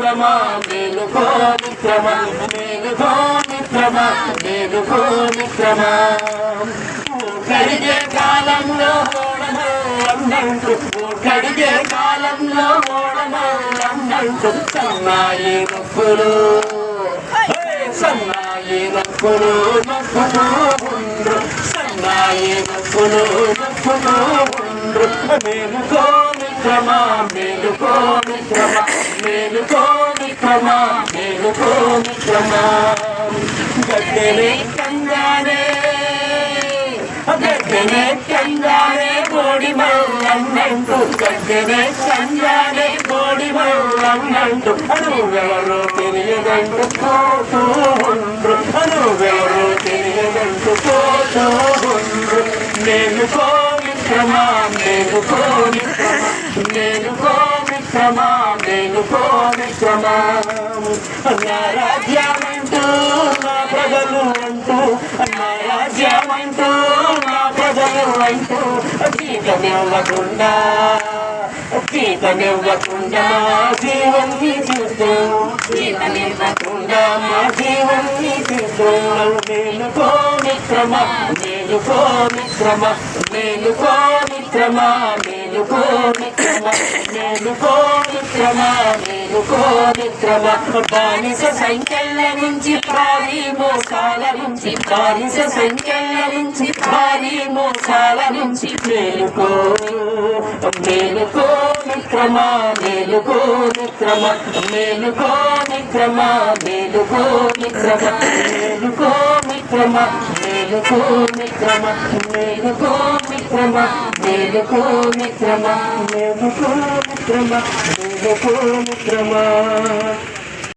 మిత్రమా మేలుకో మిత్రమా మేలుకో మిత్రమా మేలుకో మిత్రమా కడిగే కాలంలో ఓడమల్లంటూ కడిగే కాలంలో ఓడమల్లంటూ సన్నాయి నొప్పులు సన్నాయి నొప్పులు నొప్పులు ఉండ్రు సన్నాయి నొప్పులు నొప్పులు ఉండ్రు మేలుకో మిత్రమా మేలుకో మిత్రమా మేలుకో మిత్రమా మేలుకో మిత్రమా గడ్డెనే కంగానే గడ్డెనే కంగానే కోడి మల్లంటూ గడ్డెనే కంగానే కోడి మల్లంటూ అనువెవరో తెలియదంటూ పోతూ ఉండ్రు అనువెవరో తెలియదంటూ పోతూ ఉండ్రు మేలుకో మిత్రమా మేలుకో మిత్రమా మేలుకో మిత్రమా మేలుకో మిత్రమా నా రాజ్యమంటూ నా ప్రజలు అంటూ నా రాజ్యమంటూ నా ప్రజలు అంటూ జీతమివ్వకుండా జీతమివ్వకుండా జీవన్ని చూస్తూ జీతమివ్వకుండా మా జీవన్ని చూస్తూ మేలుకో మిత్రమా మేలుకో మిత్రమా మేలుకో మిత్రమా మేలుకో మిత్రమా మేలుకో మిత్రమా మేలుకో మిత్రమా బానిస సంఖ్యల నుంచి భారీ మోసాల నుంచి బానిస సంఖ్యల నుంచి భారీ మోసాల నుంచి మేలుకో మేలుకో మిత్రమా మేలుకో మిత్రమా మేలుకో మిత్రమా మేలుకో మిత్రమా మేలుకో మిత్రమా మేలుకో మిత్రమా మేలుకో మిత్రమా మేలుకో మిత్రమా మేలుకో మిత్రమా మేలుకో మిత్రమా